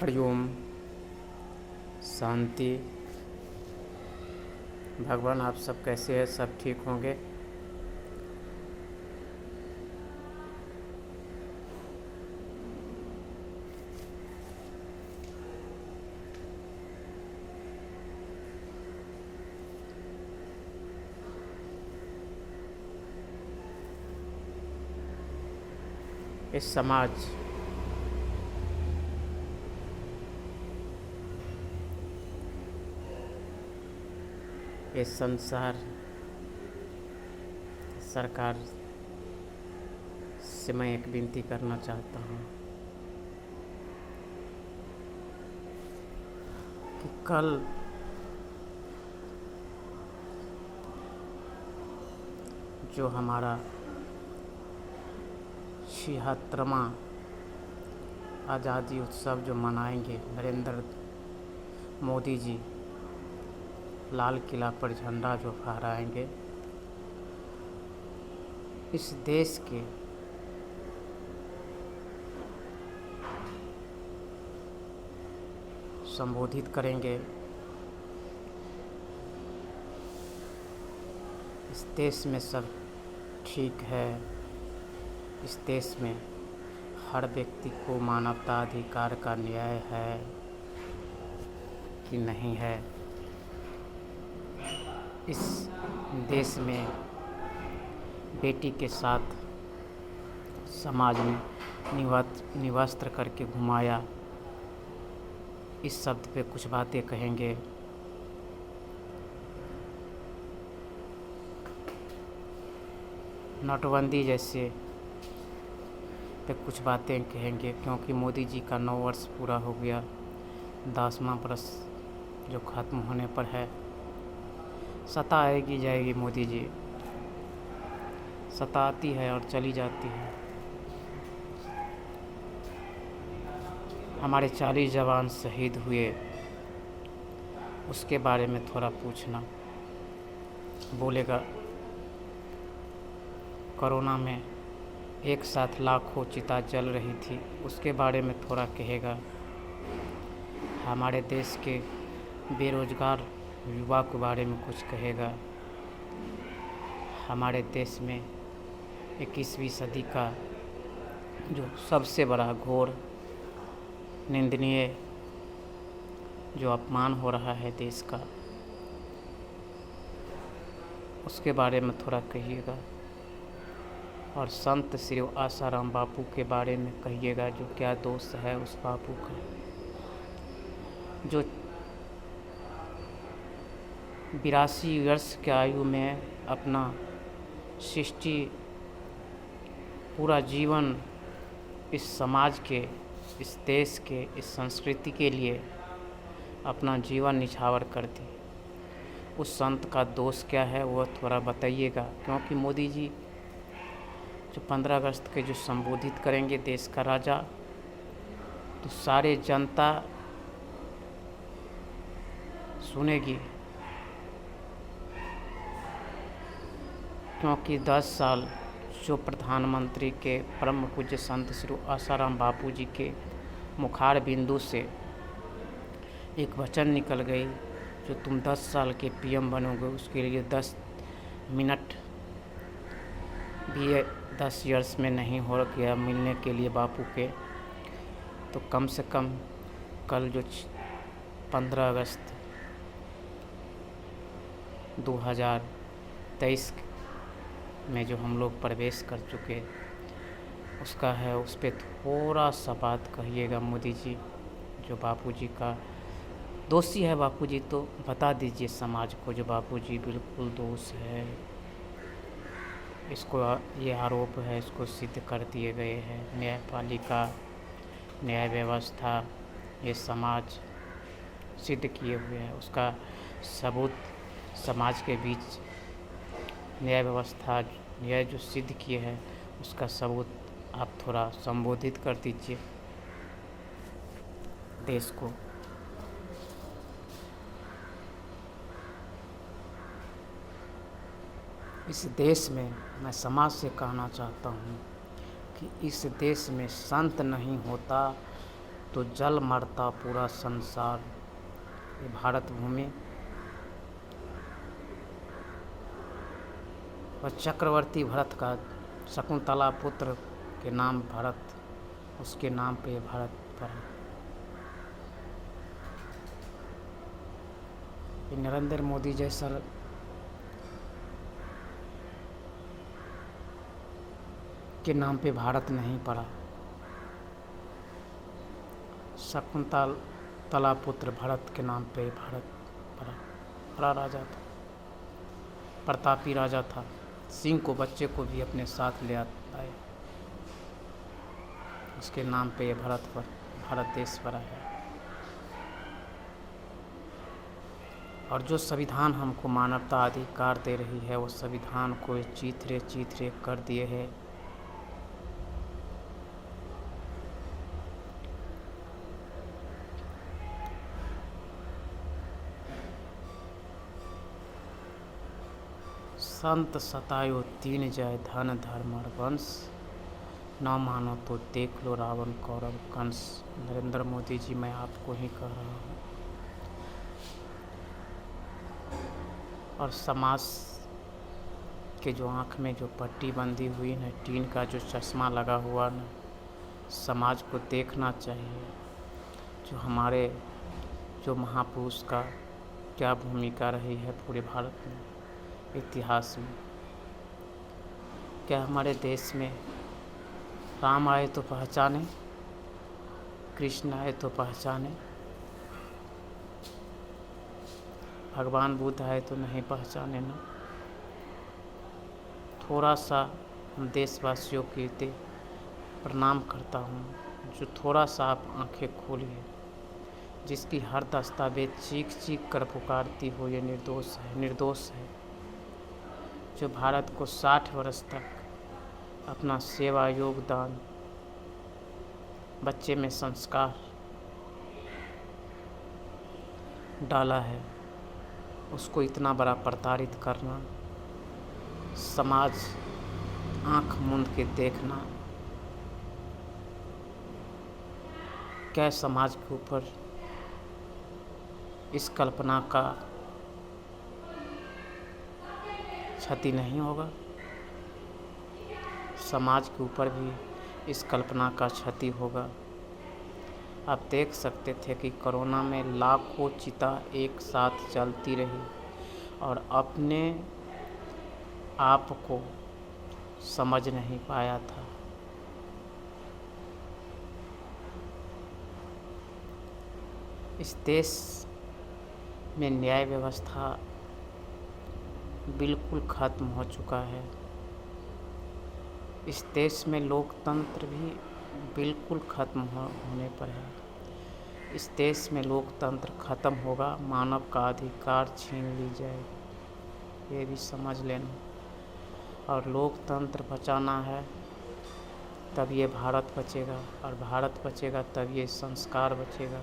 हरिओम। शांति। भगवान आप सब कैसे हैं? सब ठीक होंगे। इस समाज ये संसार सरकार से मैं एक विनती करना चाहता हूँ कि कल जो हमारा 76वां आज़ादी उत्सव जो मनाएंगे, नरेंद्र मोदी जी लाल किला पर झंडा जो फहराएंगे, इस देश के संबोधित करेंगे। इस देश में सब ठीक है, इस देश में हर व्यक्ति को मानवता अधिकार का न्याय है कि नहीं है। इस देश में बेटी के साथ समाज में निवस्त्र करके घुमाया, इस शब्द पे कुछ बातें कहेंगे। नोटबंदी जैसे पे कुछ बातें कहेंगे, क्योंकि मोदी जी का 9 वर्ष पूरा हो गया, 10वां वर्ष जो ख़त्म होने पर है। सत्ता आएगी जाएगी, मोदी जी सत्ता आती है और चली जाती है। हमारे 40 जवान शहीद हुए, उसके बारे में थोड़ा पूछना बोलेगा। कोरोना में एक साथ लाखों चिता जल रही थी, उसके बारे में थोड़ा कहेगा। हमारे देश के बेरोजगार युवा के बारे में कुछ कहेगा। हमारे देश में 21वीं सदी का जो सबसे बड़ा घोर निंदनीय जो अपमान हो रहा है देश का, उसके बारे में थोड़ा कहिएगा। और संत श्री आसाराम बापू के बारे में कहिएगा, जो क्या दोष है उस बापू का, जो 82 वर्ष की आयु में अपना सृष्टि पूरा जीवन इस समाज के, इस देश के, इस संस्कृति के लिए अपना जीवन निछावर कर दी। उस संत का दोष क्या है वह थोड़ा बताइएगा, क्योंकि मोदी जी जो 15 अगस्त के जो संबोधित करेंगे देश का राजा, तो सारे जनता सुनेगी, क्योंकि 10 साल जो प्रधानमंत्री के परम पूज्य संत श्री आसाराम बापू जी के मुखार बिंदु से एक वचन निकल गई, जो तुम 10 साल के पीएम बनोगे, उसके लिए 10 मिनट भी 10 ईयर्स में नहीं हो गया मिलने के लिए बापू के। तो कम से कम कल जो 15 अगस्त 2023 में जो हम लोग प्रवेश कर चुके, उसका है, उस पर थोड़ा सा बात कहिएगा मोदी जी। जो बापूजी का दोषी है बापूजी, तो बता दीजिए समाज को जो बापूजी बिल्कुल दोष है, इसको ये आरोप है, इसको सिद्ध कर दिए गए हैं। न्यायपालिका, न्याय व्यवस्था, ये समाज सिद्ध किए हुए हैं, उसका सबूत समाज के बीच न्याय व्यवस्था, न्याय जो सिद्ध किए हैं, उसका सबूत आप थोड़ा संबोधित कर दीजिए देश को। इस देश में मैं समाज से कहना चाहता हूँ कि इस देश में संत नहीं होता तो जल मरता पूरा संसार। ये भारत भूमि और चक्रवर्ती भरत का शकुंतला पुत्र के नाम भरत, उसके नाम पे ये भारत पड़ा। ये नरेंद्र मोदी जैसा के नाम पे भारत नहीं पड़ा। शकुंतला पुत्र भरत के नाम पे भारत पड़ा। बड़ा राजा था, प्रतापी राजा था। सिंह को बच्चे को भी अपने साथ ले आए, उसके नाम पे ये भारत देश पड़ा है। और जो संविधान हमको मानवता अधिकार दे रही है, वो संविधान को चीथरे कर दिए है। संत सतायो तीन जय धन धर्म और वंश, न मानो तो देख लो रावण कौरव कंस। नरेंद्र मोदी जी, मैं आपको ही कह रहा हूँ। और समाज के जो आँख में जो पट्टी बंधी हुई न, टीन का जो चश्मा लगा हुआ न, समाज को देखना चाहिए। जो महापुरुष का क्या भूमिका रही है पूरे भारत में, इतिहास में। क्या हमारे देश में राम आए तो पहचाने, कृष्ण आए तो पहचाने, भगवान बुद्ध आए तो नहीं पहचाने ना। थोड़ा सा हम देशवासियों के प्रणाम करता हूँ, जो थोड़ा सा आप आंखें खोलिए। जिसकी हर दस्तावेज चीख कर पुकारती हो, ये निर्दोष है। जो भारत को 60 वर्ष तक अपना सेवा योगदान, बच्चे में संस्कार डाला है, उसको इतना बड़ा प्रताड़ित करना, समाज आंख मूंद के देखना। क्या समाज के ऊपर इस कल्पना का क्षति नहीं होगा? समाज के ऊपर भी इस कल्पना का क्षति होगा। आप देख सकते थे कि कोरोना में लाखों चिता एक साथ जलती रही और अपने आप को समझ नहीं पाया था। इस देश में न्याय व्यवस्था बिल्कुल खत्म हो चुका है। इस देश में लोकतंत्र भी बिल्कुल खत्म होने पर है। इस देश में लोकतंत्र खत्म होगा, मानव का अधिकार छीन ली जाए, ये भी समझ लेना। और लोकतंत्र बचाना है तब ये भारत बचेगा, और भारत बचेगा तब ये संस्कार बचेगा,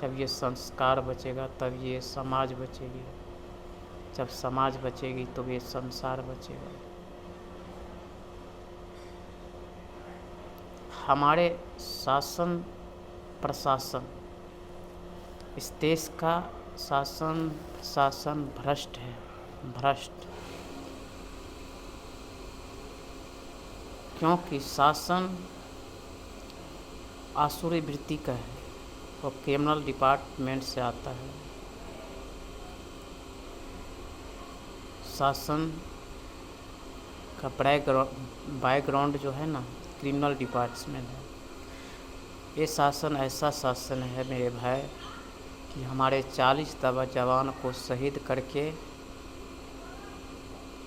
जब ये संस्कार बचेगा तब ये समाज बचेगी, जब समाज बचेगी तो ये संसार बचेगा। हमारे शासन प्रशासन, इस देश का शासन भ्रष्ट है, भ्रष्ट। क्योंकि शासन आसुरी वृत्ति का है, वो क्रिमिनल डिपार्टमेंट से आता है। शासन का बैकग्राउंड जो है ना, क्रिमिनल डिपार्टमेंट है। ये शासन ऐसा शासन है मेरे भाई कि हमारे 40 जवान को शहीद करके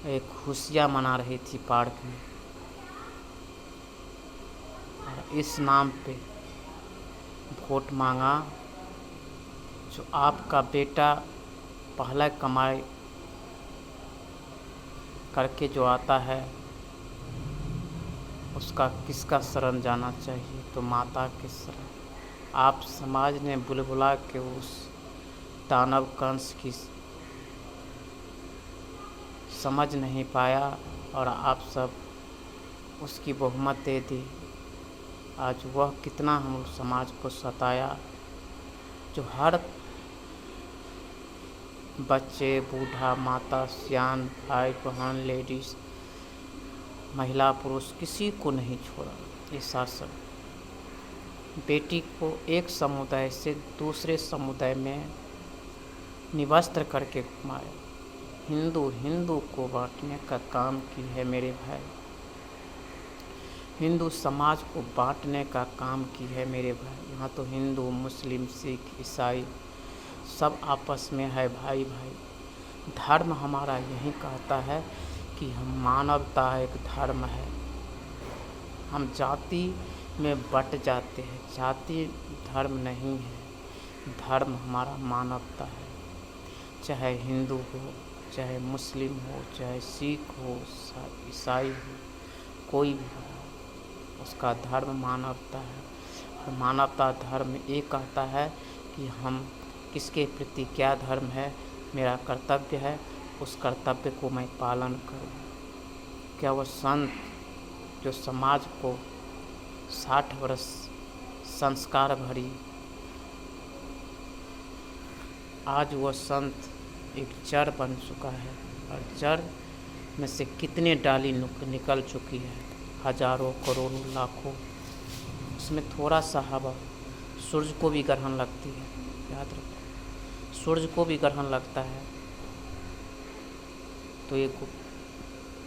एक खुशियाँ मना रही थी पार्क में, और इस नाम पे वोट मांगा। जो आपका बेटा पहला कमाई करके जो आता है, उसका किसका शरण जाना चाहिए? तो माता के शरण। आप समाज ने बुलबुला के उस दानव कंस की समझ नहीं पाया, और आप सब उसकी बहुमत दे दी। आज वह कितना हम समाज को सताया, जो हर बच्चे, बूढ़ा, माता, सियान, भाई बहन, लेडीज़, महिला, पुरुष, किसी को नहीं छोड़ा। ये शासन बेटी को एक समुदाय से दूसरे समुदाय में निवस्त्र करके घुमाया। हिंदू हिंदू को बांटने का काम की है मेरे भाई। हिंदू समाज को बांटने का काम की है मेरे भाई। यहाँ तो हिंदू, मुस्लिम, सिख, ईसाई सब आपस में है भाई भाई। धर्म हमारा यही कहता है कि हम मानवता एक धर्म है। हम जाति में बट जाते हैं, जाति धर्म नहीं है। धर्म हमारा मानवता है। चाहे हिंदू हो, चाहे मुस्लिम हो, चाहे सिख हो, ईसाई हो, कोई भी हो, उसका धर्म मानवता है। और मानवता धर्म ये कहता है कि हम किसके प्रति क्या धर्म है, मेरा कर्तव्य है, उस कर्तव्य को मैं पालन करूं। क्या वो संत जो समाज को 60 वर्ष संस्कार भरी, आज वो संत एक जड़ बन चुका है, और जड़ में से कितने डाली निकल चुकी है, हजारों, करोड़ों, लाखों। उसमें थोड़ा सा हवा सूरज को भी ग्रहण लगती है, याद रखो, सूरज को भी ग्रहण लगता है। तो ये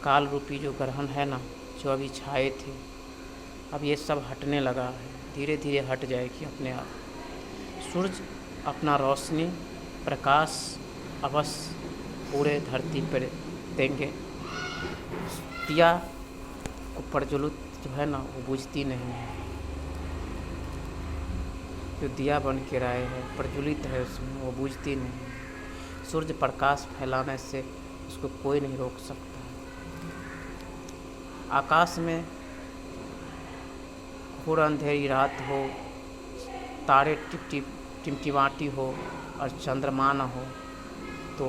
काल रूपी जो ग्रहण है ना, जो अभी छाए थे, अब ये सब हटने लगा है, धीरे धीरे हट जाएगी अपने आप। सूरज अपना रोशनी, प्रकाश अवश्य पूरे धरती पर देंगे। दिया को प्रज्वलित जो है ना, वो बुझती नहीं है। जो दिया बन के रहे है, प्रज्वलित है उसमें, वो बुझती नहीं है। सूर्य प्रकाश फैलाने से उसको कोई नहीं रोक सकता है। आकाश में घोर अंधेरी रात हो, तारे टिमटिमाती हो और चंद्रमा न हो, तो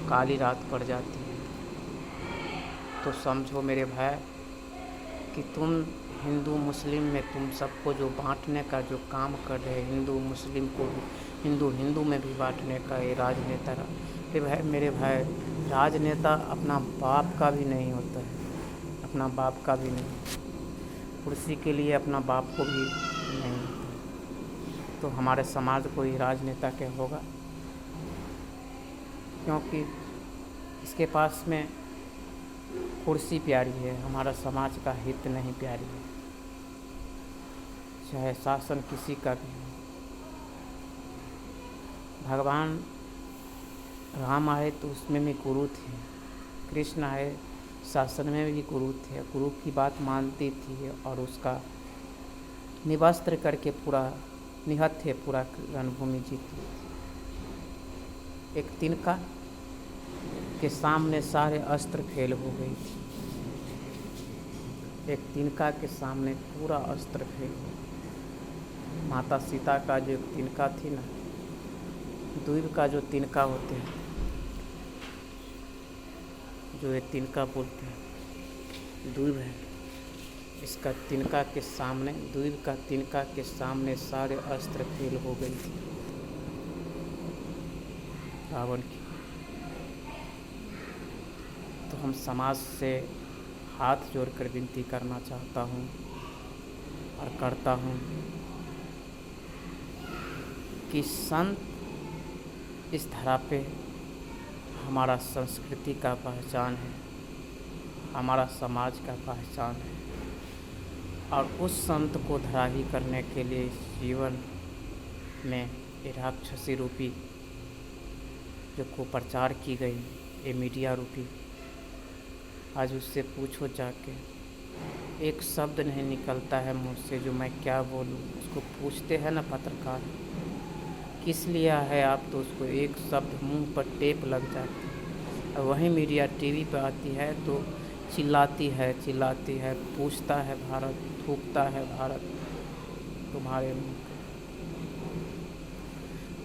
काली रात पड़ जाती है। तो समझो मेरे भाई कि तुम हिंदू मुस्लिम में तुम सबको जो बांटने का जो काम कर रहे, हिंदू मुस्लिम को हिंदू हिंदू में भी बांटने का ये राजनेता मेरे भाई, राजनेता अपना बाप का भी नहीं होता है, अपना बाप का भी नहीं, कुर्सी के लिए अपना बाप को भी नहीं होता। तो हमारे समाज को ही राजनेता क्या होगा, क्योंकि इसके पास में कुर्सी प्यारी है, हमारा समाज का हित नहीं प्यारी है। चाहे शासन किसी का भी हो। भगवान राम आए तो उसमें भी गुरु थे, कृष्ण आए शासन में भी गुरु थे, गुरु की बात मानती थी और उसका निवस्त्र करके पूरा निहत्थे पूरा रणभूमि जीती। एक तिनका के सामने सारे अस्त्र फेल हो गई थी, एक तिनका के सामने पूरा अस्त्र फेल हो। माता सीता का जो तिनका थी ना, द्वीप का जो तिनका होते हैं, जो ये तिनका बोलते हैं, द्वीप है, इसका तिनका के सामने, द्वीप का तिनका के सामने सारे अस्त्र फेल हो गई थी रावण की। तो हम समाज से हाथ जोड़कर विनती करना चाहता हूँ और करता हूँ कि संत इस धरा पे हमारा संस्कृति का पहचान है, हमारा समाज का पहचान है, और उस संत को धराही करने के लिए इस जीवन में ये राक्षसी रूपी जो कुप्रचार की गई, ये मीडिया रूपी, आज उससे पूछो जाके, एक शब्द नहीं निकलता है मुँह से जो मैं क्या बोलूँ। उसको पूछते हैं ना पत्रकार, किस लिए है आप, तो उसको एक शब्द मुंह पर टेप लग जाती है। और वहीं मीडिया टीवी पर आती है तो चिल्लाती है, पूछता है भारत, थूकता है भारत तुम्हारे मुंह पे,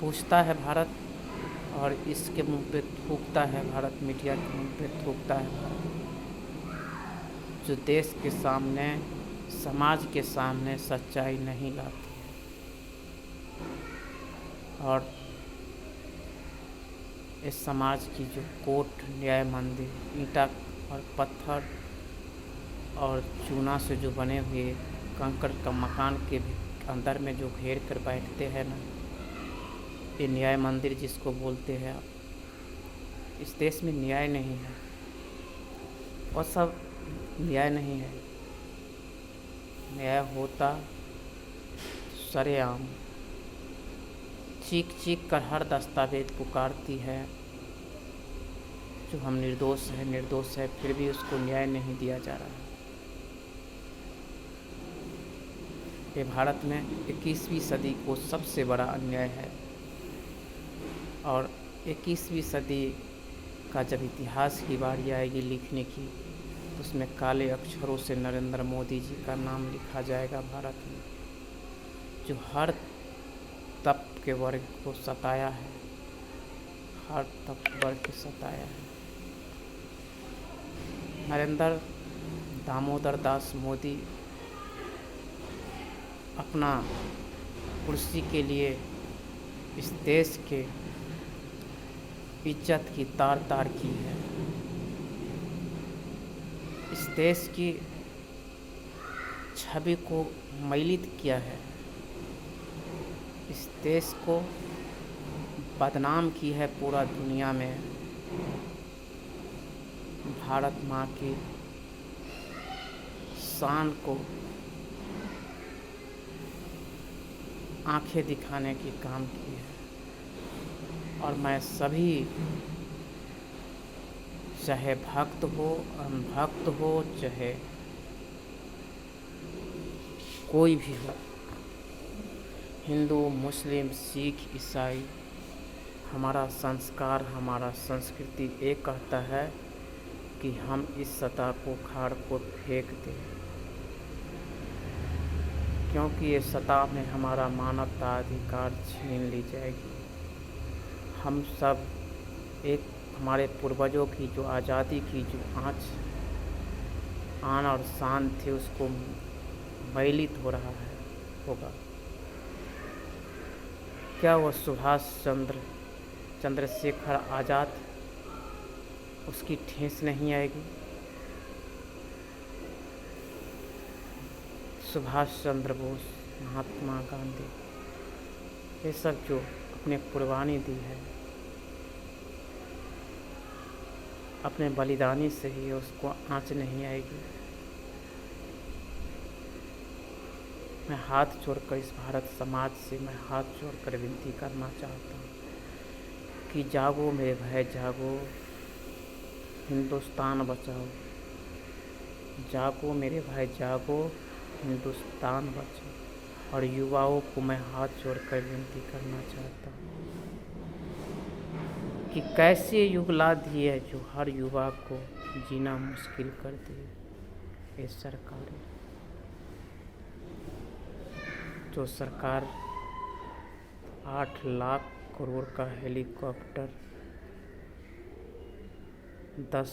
पूछता है भारत और इसके मुंह पे थूकता है भारत, मीडिया के मुंह पे थूकता है भारत। जो देश के सामने समाज के सामने सच्चाई नहीं लाती है और इस समाज की जो कोर्ट, न्याय मंदिर ईंटा और पत्थर और चूना से जो बने हुए कंकड़ का मकान के अंदर में जो घेर कर बैठते हैं ना, ये न्याय मंदिर जिसको बोलते हैं आप, इस देश में न्याय नहीं है और सब न्याय नहीं है। न्याय होता सरेआम चीख चीख कर हर दस्तावेज पुकारती है जो हम निर्दोष है, फिर भी उसको न्याय नहीं दिया जा रहा है। ये भारत में 21वीं सदी को सबसे बड़ा अन्याय है और 21वीं सदी का जब इतिहास की बारी आएगी लिखने की, तो उसमें काले अक्षरों से नरेंद्र मोदी जी का नाम लिखा जाएगा। भारत में जो हर तबके के वर्ग को सताया है, हर तबके वर्ग को सताया है। नरेंद्र दामोदर दास मोदी अपना कुर्सी के लिए इस देश के इज्जत की तार तार की है। इस देश की छवि को मैलित किया है, इस देश को बदनाम की है पूरा दुनिया में। भारत माँ की शान को आंखें दिखाने की काम की है और मैं सभी, चाहे भक्त हो अनभक्त हो, चाहे कोई भी हो, हिंदू मुस्लिम सिख ईसाई, हमारा संस्कार हमारा संस्कृति एक कहता है कि हम इस सतह को उखाड़ को फेंक दें, क्योंकि ये सतह में हमारा मानवता अधिकार छीन ली जाएगी। हम सब एक, हमारे पूर्वजों की जो आज़ादी की जो आन और शान थे उसको मैलित हो रहा है होगा। क्या वो सुभाष चंद्रशेखर आज़ाद, उसकी ठेस नहीं आएगी? सुभाष चंद्र बोस, महात्मा गांधी, ये सब जो अपने कुर्बानी दी है, अपने बलिदानी से ही उसको आँच नहीं आएगी। मैं हाथ जोड़कर इस भारत समाज से मैं हाथ जोड़कर विनती करना चाहता हूँ कि जागो मेरे भाई जागो, हिंदुस्तान बचाओ। जागो मेरे भाई जागो, हिंदुस्तान बचाओ। और युवाओं को मैं हाथ जोड़कर विनती करना चाहता हूँ कि कैसे युग ला दी है जो हर युवा को जीना मुश्किल कर दिए ये सरकारें। जो सरकार 8 लाख करोड़ का हेलीकॉप्टर, 10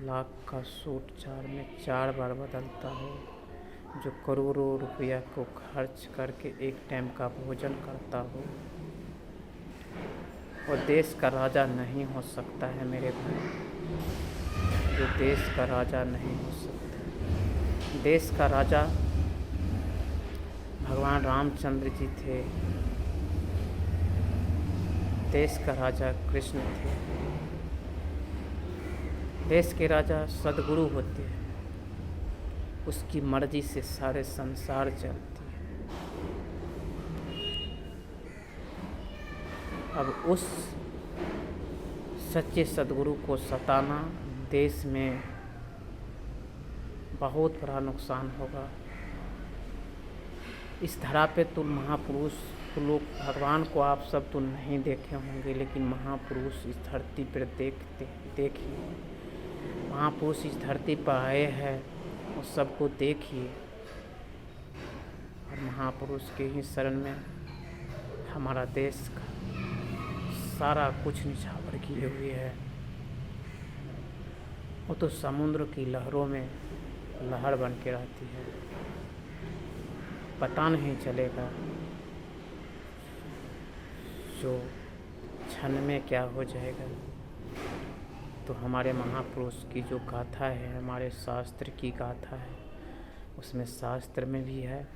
लाख का सूट 4 में 4 बार बदलता हो, जो करोड़ों रुपया को खर्च करके एक टाइम का भोजन करता हो, वो देश का राजा नहीं हो सकता है मेरे भाई। जो देश का राजा नहीं हो सकता। देश का राजा भगवान रामचंद्र जी थे, देश का राजा कृष्ण थे। देश के राजा सद्गुरु होते हैं, उसकी मर्जी से सारे संसार चलती है। अब उस सच्चे सद्गुरु को सताना देश में बहुत बड़ा नुकसान होगा। इस धरा पे तो महापुरुष तो लोग, भगवान को आप सब तो नहीं देखे होंगे, लेकिन महापुरुष इस धरती पर देखिए। महापुरुष इस धरती पर आए हैं, उस सबको देखिए। और महापुरुष के ही शरण में हमारा देश का सारा कुछ निछावर किए हुए है। वो तो समुद्र की लहरों में लहर बन के रहती है। पता नहीं चलेगा जो क्षण में क्या हो जाएगा। तो हमारे महापुरुष की जो गाथा है, हमारे शास्त्र की गाथा है, उसमें शास्त्र में भी है,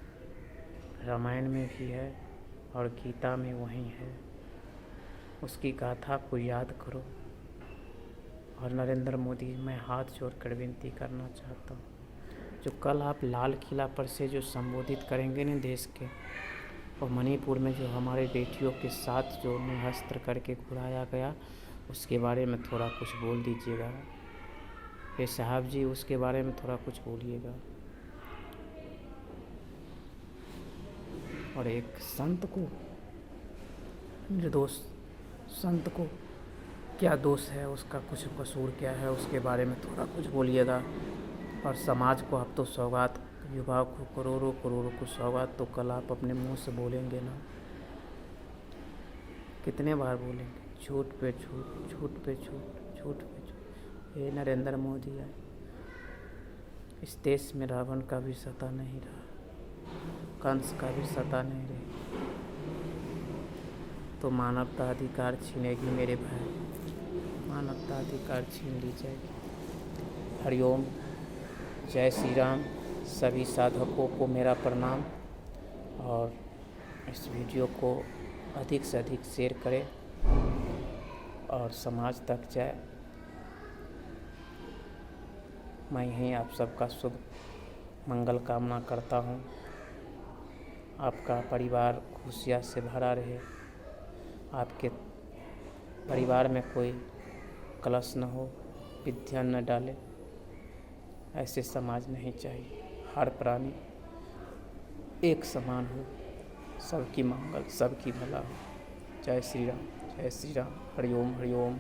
रामायण में भी है और गीता में वही है। उसकी गाथा को याद करो। और नरेंद्र मोदी, मैं हाथ जोड़कर विनती करना चाहता हूँ, जो कल आप लाल किला पर से जो संबोधित करेंगे न देश के, और मणिपुर में जो हमारे बेटियों के साथ जो निहस्त्र करके घुराया गया, उसके बारे में थोड़ा कुछ बोल दीजिएगा। ये साहब जी, उसके बारे में थोड़ा कुछ बोलिएगा। और एक संत को, निर्दोष संत को क्या दोष है, उसका कुछ कसूर क्या है, उसके बारे में थोड़ा कुछ बोलिएगा। और समाज को आप तो सौगात, युवाओं को करोड़ों करोड़ों को सौगात तो कल आप अपने मुंह से बोलेंगे ना। कितने बार बोलेंगे? झूठ पे झूठ, झूठ पे झूठ, झूठ पे झूठ। ये नरेंद्र मोदी है। इस देश में रावण का भी सता नहीं रहा, कंस का भी सता नहीं रही, तो मानवता अधिकार छीनेगी मेरे भाई, मानवता अधिकार छीन ली जाएगी। हरिओम, जय श्री राम। सभी साधकों को मेरा प्रणाम। और इस वीडियो को अधिक से अधिक शेयर करें और समाज तक जाए। मैं यहीं आप सबका शुभ मंगल कामना करता हूँ। आपका परिवार खुशियाँ से भरा रहे, आपके परिवार में कोई कलश न हो, विद्या न डाले। ऐसे समाज नहीं चाहिए। हर प्राणी एक समान हो, सबकी मंगल, सबकी भला हो। जय श्री राम, जय श्री राम। हरिओम, हरिओम।